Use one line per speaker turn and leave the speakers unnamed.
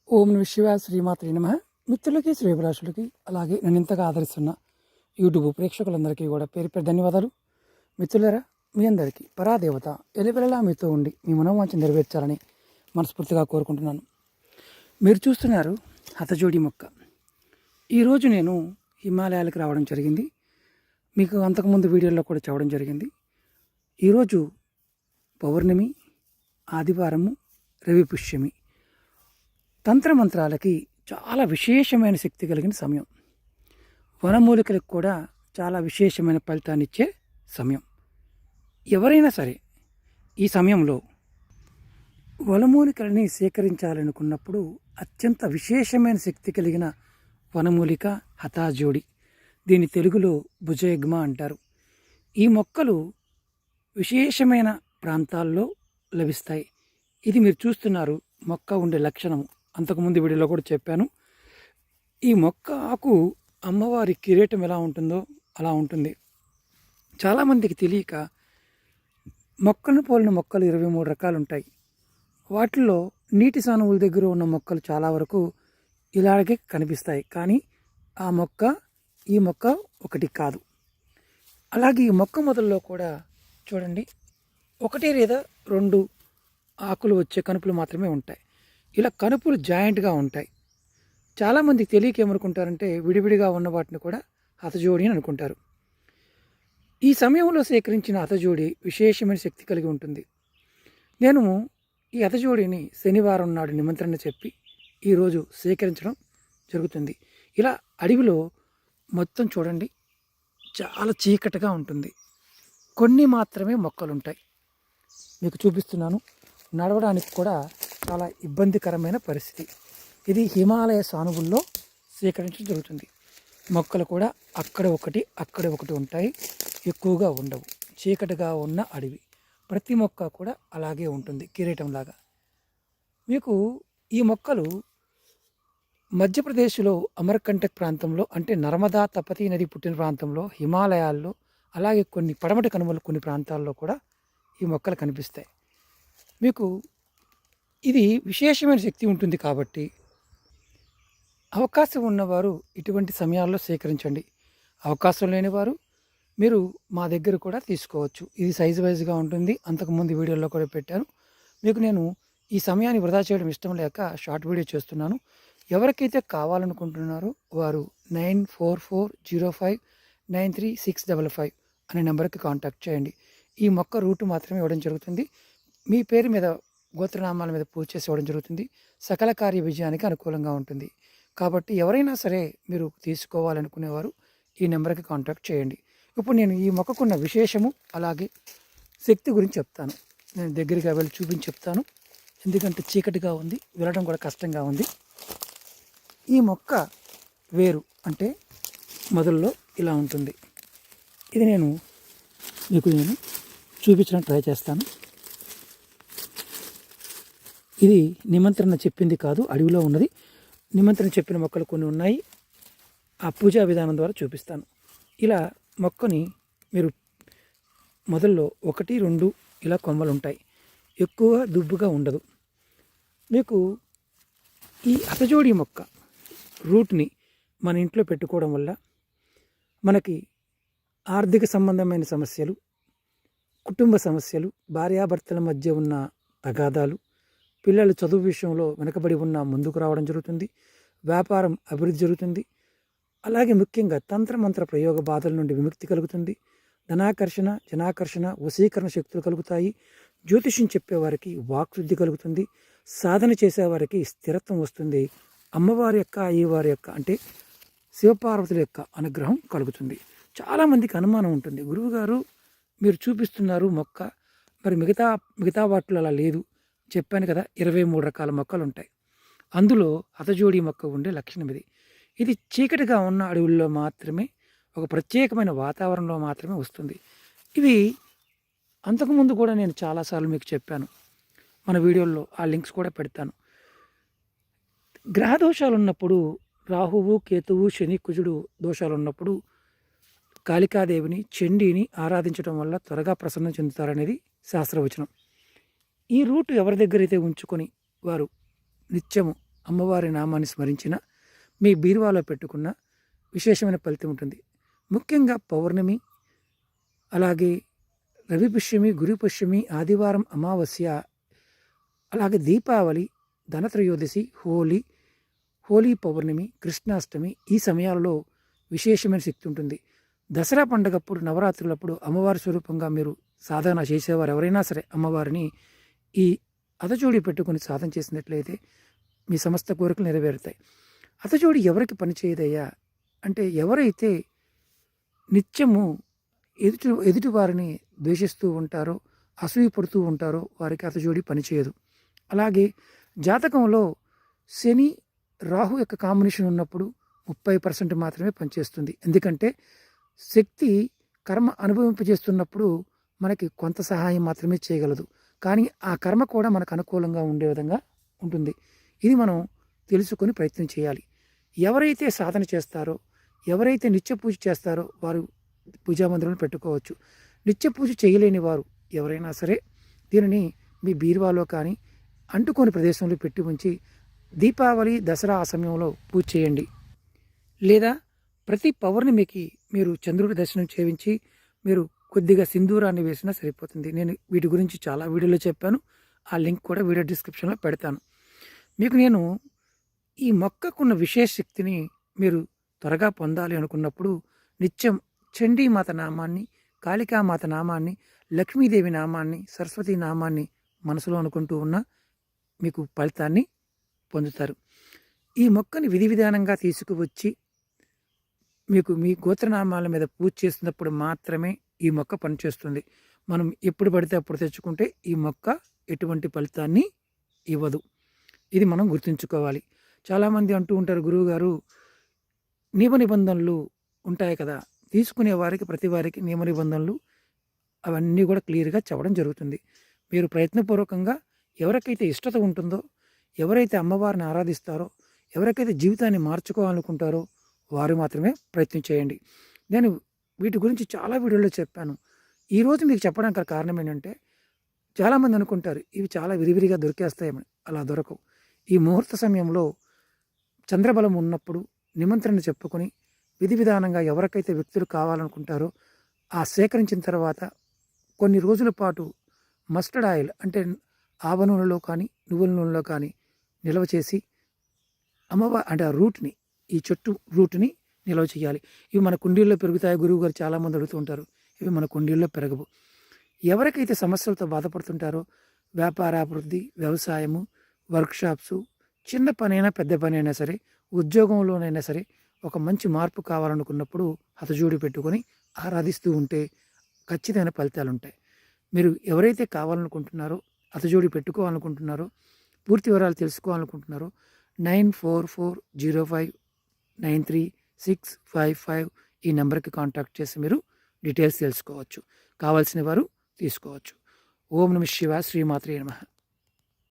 ఓం నమ శివాయ శ్రీమాత్రే నమః. మిత్రులకి శ్రేభిలాషులకి అలాగే నన్ను ఇంతగా ఆదరిస్తున్న యూట్యూబ్ ప్రేక్షకులందరికీ కూడా పేరు పేరు ధన్యవాదాలు. మిత్రులారా, మీ అందరికీ పరాదేవత ఎలివెలలా మీతో ఉండి మీ మనోవాంఛ నెరవేర్చాలని మనస్ఫూర్తిగా కోరుకుంటున్నాను. మీరు చూస్తున్నారు హతజోడి మొక్క. ఈరోజు నేను హిమాలయాలకు రావడం జరిగింది. మీకు అంతకుముందు వీడియోలో కూడా చెప్పడం జరిగింది. ఈరోజు పౌర్ణమి, ఆదివారము, రవి పుష్యమి. తంత్రమంత్రాలకి చాలా విశేషమైన శక్తి కలిగిన సమయం. వనమూలికలకు కూడా చాలా విశేషమైన ఫలితాన్ని ఇచ్చే సమయం. ఎవరైనా సరే ఈ సమయంలో వనమూలికలని సేకరించాలనుకున్నప్పుడు అత్యంత విశేషమైన శక్తి కలిగిన వనమూలిక హతాజోడి. దీన్ని తెలుగులో భుజయగ్మ అంటారు. ఈ మొక్కలు విశేషమైన ప్రాంతాల్లో లభిస్తాయి. ఇది మీరు చూస్తున్నారు మొక్క ఉండే లక్షణము. అంతకుముందు వీడియోలో కూడా చెప్పాను. ఈ మొక్క ఆకు అమ్మవారి కిరీటం ఎలా ఉంటుందో అలా ఉంటుంది. చాలామందికి తెలియక మొక్కలను పోలిన మొక్కలు 23 రకాలు ఉంటాయి. వాటిల్లో నీటి సానువుల దగ్గర ఉన్న మొక్కలు చాలా వరకు ఇలాగే కనిపిస్తాయి. కానీ ఈ మొక్క ఒకటి కాదు. అలాగే ఈ మొక్క మొదల్లో కూడా చూడండి, 1 లేదా 2 ఆకులు వచ్చే కనుపులు మాత్రమే ఉంటాయి. ఇలా కనుపులు జాయింట్గా ఉంటాయి. చాలామందికి తెలియక ఏమనుకుంటారంటే విడివిడిగా ఉన్న వాటిని కూడా హతజోడి అని అనుకుంటారు. ఈ సమయంలో సేకరించిన హతజోడి విశేషమైన శక్తి కలిగి ఉంటుంది. నేను ఈ హతజోడిని శనివారం నాడు నిమంత్రణ చెప్పి ఈరోజు సేకరించడం జరుగుతుంది. ఇలా అడవిలో మొత్తం చూడండి, చాలా చీకటిగా ఉంటుంది. కొన్ని మాత్రమే మొక్కలు ఉంటాయి. మీకు చూపిస్తున్నాను. నడవడానికి కూడా చాలా ఇబ్బందికరమైన పరిస్థితి. ఇది హిమాలయ సానువుల్లో సేకరించడం జరుగుతుంది. మొక్కలు కూడా అక్కడ ఒకటి ఉంటాయి, ఎక్కువగా ఉండవు. చీకటిగా ఉన్న అడవి. ప్రతి మొక్క కూడా అలాగే ఉంటుంది, కిరీటంలాగా. మీకు ఈ మొక్కలు మధ్యప్రదేశ్లో అమర్కంటక్ ప్రాంతంలో, అంటే నర్మదా తపతీ నది పుట్టిన ప్రాంతంలో, హిమాలయాల్లో, అలాగే కొన్ని పడమటి కనుమలు కొన్ని ప్రాంతాల్లో కూడా ఈ మొక్కలు కనిపిస్తాయి. మీకు ఇది విశేషమైన శక్తి ఉంటుంది కాబట్టి అవకాశం ఉన్నవారు ఇటువంటి సమయాల్లో సేకరించండి. అవకాశం లేనివారు మీరు మా దగ్గర కూడా తీసుకోవచ్చు. ఇది సైజు వైజ్గా ఉంటుంది. అంతకుముందు వీడియోలో కూడా పెట్టాను. మీకు నేను ఈ సమయాన్ని వృధా చేయడం ఇష్టం లేక షార్ట్ వీడియో చేస్తున్నాను. ఎవరికైతే కావాలనుకుంటున్నారో వారు 9440593655 అనే నెంబర్కి కాంటాక్ట్ చేయండి. ఈ మొక్క రూటు మాత్రమే ఇవ్వడం జరుగుతుంది. మీ పేరు మీద, గోత్రనామాల మీద పూజ చేసి ఇవ్వడం జరుగుతుంది. సకల కార్య విజయానికి అనుకూలంగా ఉంటుంది. కాబట్టి ఎవరైనా సరే మీరు తీసుకోవాలనుకునేవారు ఈ నెంబర్కి కాంటాక్ట్ చేయండి. ఇప్పుడు నేను ఈ మొక్కకున్న విశేషము అలాగే శక్తి గురించి చెప్తాను. నేను దగ్గరగా వెళ్ళి చూపించి చెప్తాను. ఎందుకంటే చీకటిగా ఉంది, వెళ్ళడం కూడా కష్టంగా ఉంది. ఈ మొక్క వేరు అంటే మొదల్లో ఇలా ఉంటుంది. ఇది మీకు చూపించడానికి ట్రై చేస్తాను. ఇది నిమంత్రణ చెప్పింది కాదు, అడవిలో ఉన్నది. నిమంత్రణ చెప్పిన మొక్కలు కొన్ని ఉన్నాయి. ఆ పూజా విధానం ద్వారా చూపిస్తాను. ఇలా మొక్కని మీరు మొదల్లో 1, 2 ఇలా కొమ్మలు ఉంటాయి. ఎక్కువ దుబ్బుగా ఉండదు. మీకు ఈ హతజోడి మొక్క రూట్ని మన ఇంట్లో పెట్టుకోవడం వల్ల మనకి ఆర్థిక సంబంధమైన సమస్యలు, కుటుంబ సమస్యలు, భార్యాభర్తల మధ్య ఉన్న తగాదాలు, పిల్లలు చదువు విషయంలో వెనకబడి ఉన్న ముందుకు రావడం జరుగుతుంది. వ్యాపారం అభివృద్ధి జరుగుతుంది. అలాగే ముఖ్యంగా తంత్రమంత్ర ప్రయోగ బాధల నుండి విముక్తి కలుగుతుంది. ధనాకర్షణ, జనాకర్షణ, వశీకరణ శక్తులు కలుగుతాయి. జ్యోతిష్యం చెప్పేవారికి వాక్శుద్ధి కలుగుతుంది. సాధన చేసేవారికి స్థిరత్వం వస్తుంది. అమ్మవారి యొక్క, అయ్యవారి యొక్క అంటే శివపార్వతుల యొక్క అనుగ్రహం కలుగుతుంది. చాలామందికి అనుమానం ఉంటుంది, గురువుగారు మీరు చూపిస్తున్నారు మొక్క, మరి మిగతా వాటిలో అలా లేదు. చెప్పాను కదా, 23 రకాల మొక్కలు ఉంటాయి. అందులో హతజోడి మొక్క ఉండే లక్షణం ఇది. ఇది చీకటిగా ఉన్న అడవుల్లో మాత్రమే, ఒక ప్రత్యేకమైన వాతావరణంలో మాత్రమే వస్తుంది. ఇవి అంతకుముందు కూడా నేను చాలాసార్లు మీకు చెప్పాను. మన వీడియోల్లో ఆ లింక్స్ కూడా పెడతాను. గ్రహ దోషాలు ఉన్నప్పుడు, రాహువు, కేతువు, శని, కుజుడు దోషాలు ఉన్నప్పుడు కాళికాదేవిని, చండీని ఆరాధించడం వల్ల త్వరగా ప్రసన్నం చెందుతారనేది శాస్త్రవచనం. ఈ రూటు ఎవరి దగ్గర అయితే ఉంచుకొని వారు నిత్యము అమ్మవారి నామాన్ని స్మరించిన, మీ బీరువాలో పెట్టుకున్న విశేషమైన ఫలితం ఉంటుంది. ముఖ్యంగా పౌర్ణమి, అలాగే రవి పుష్యమి, గురు పుష్యమి, ఆదివారం అమావాస్య, అలాగే దీపావళి, ధనత్రయోదశి, హోలీ పౌర్ణమి, కృష్ణాష్టమి, ఈ సమయాలలో విశేషమైన శక్తి ఉంటుంది. దసరా పండగప్పుడు, నవరాత్రులప్పుడు అమ్మవారి స్వరూపంగా మీరు సాధన చేసేవారు ఎవరైనా సరే అమ్మవారిని ఈ అతచూడి పెట్టుకుని సాధన చేసినట్లయితే మీ సమస్త కోరికలు నెరవేరుతాయి. అతచూడి ఎవరికి పనిచేయదయ్యా అంటే, ఎవరైతే నిత్యము ఎదుటి వారిని ద్వేషిస్తూ ఉంటారో, అసూయ పడుతూ ఉంటారో వారికి అతచూడి పనిచేయదు. అలాగే జాతకంలో శని రాహు యొక్క కాంబినేషన్ ఉన్నప్పుడు 30% మాత్రమే పనిచేస్తుంది. ఎందుకంటే శక్తి కర్మ అనుభవింపజేస్తున్నప్పుడు మనకి కొంత సహాయం మాత్రమే చేయగలదు, కానీ ఆ కర్మ కూడా మనకు అనుకూలంగా ఉండే విధంగా ఉంటుంది. ఇది మనం తెలుసుకొని ప్రయత్నం చేయాలి. ఎవరైతే సాధన చేస్తారో, ఎవరైతే నిత్య పూజ చేస్తారో వారు పూజా మందిరంలో పెట్టుకోవచ్చు. నిత్య పూజ చేయలేని వారు ఎవరైనా సరే దీనిని మీ బీరువాలో కానీ అంటుకోని ప్రదేశంలో పెట్టి ఉంచి దీపావళి, దసరా ఆ సమయంలో పూజ చేయండి. లేదా ప్రతి పౌర్ణమికి మీరు చంద్రుడి దర్శనం చేయించి మీరు కొద్దిగా సింధూరాన్ని వేసినా సరిపోతుంది. నేను వీటి గురించి చాలా వీడియోలో చెప్పాను. ఆ లింక్ కూడా వీడియో డిస్క్రిప్షన్లో పెడతాను. మీకు నేను ఈ మొక్కకున్న విశేష శక్తిని మీరు త్వరగా పొందాలి అనుకున్నప్పుడు నిత్యం చండీమాత నామాన్ని, కాళికామాత నామాన్ని, లక్ష్మీదేవి నామాన్ని, సరస్వతి నామాన్ని మనసులో అనుకుంటూ ఉన్న మీకు ఫలితాన్ని పొందుతారు. ఈ మొక్కని విధి విధానంగా తీసుకువచ్చి మీకు మీ గోత్రనామాల మీద పూజ చేస్తున్నప్పుడు మాత్రమే ఈ మొక్క పనిచేస్తుంది. మనం ఎప్పుడు పడితే అప్పుడు తెచ్చుకుంటే ఈ మొక్క ఎటువంటి ఫలితాన్ని ఇవ్వదు. ఇది మనం గుర్తుంచుకోవాలి. చాలామంది అంటూ ఉంటారు, గురువుగారు నియమ నిబంధనలు ఉంటాయి కదా, తీసుకునే వారికి ప్రతి వారికి నియమ నిబంధనలు అవన్నీ కూడా క్లియర్గా చెప్పడం జరుగుతుంది. మీరు ప్రయత్నపూర్వకంగా ఎవరికైతే ఇష్టత ఉంటుందో, ఎవరైతే అమ్మవారిని ఆరాధిస్తారో, ఎవరికైతే జీవితాన్ని మార్చుకోవాలనుకుంటారో వారు మాత్రమే ప్రయత్నం చేయండి. నేను వీటి గురించి చాలా వీడియోలో చెప్పాను. ఈరోజు మీకు చెప్పడానికి కారణం ఏంటంటే, చాలామంది అనుకుంటారు ఇవి చాలా విరివిరిగా దొరికేస్తాయని. అలా దొరకవు. ఈ ముహూర్త సమయంలో చంద్రబలం ఉన్నప్పుడు నిమంత్రణ చెప్పుకొని విధి విధానంగా ఎవరికైతే వ్యక్తులు కావాలనుకుంటారో ఆ సేకరించిన తర్వాత కొన్ని రోజుల పాటు మస్టర్డ్ ఆయిల్ అంటే ఆవ నూనెలో కానీ నువ్వుల నూనెలో కానీ నిల్వ చేసి అంటే ఆ రూట్ని, ఈ చెట్టు రూట్ని నిల్వ చేయాలి. ఇవి మన కుండీల్లో పెరుగుతాయి గురువు గారు చాలామంది అడుగుతూ ఉంటారు. ఇవి మన కుండీల్లో పెరగవు. ఎవరికైతే సమస్యలతో బాధపడుతుంటారో, వ్యాపారాభివృద్ధి, వ్యవసాయము, వర్క్షాప్సు, చిన్న పనైనా పెద్ద పని అయినా సరే, ఉద్యోగంలోనైనా సరే ఒక మంచి మార్పు కావాలనుకున్నప్పుడు హతజోడి పెట్టుకొని ఆరాధిస్తూ ఉంటే ఖచ్చితమైన ఫలితాలు ఉంటాయి. మీరు ఎవరైతే కావాలనుకుంటున్నారో, హతజోడి పెట్టుకోవాలనుకుంటున్నారో, పూర్తి వివరాలు తెలుసుకోవాలనుకుంటున్నారో 9445093655 ఈ నెంబర్కి కాంటాక్ట్ చేసి మీరు డీటెయిల్స్ తెలుసుకోవచ్చు. కావాల్సిన వారు తీసుకోవచ్చు. ఓం నమః శివాయ. శ్రీమాత్రే నమః.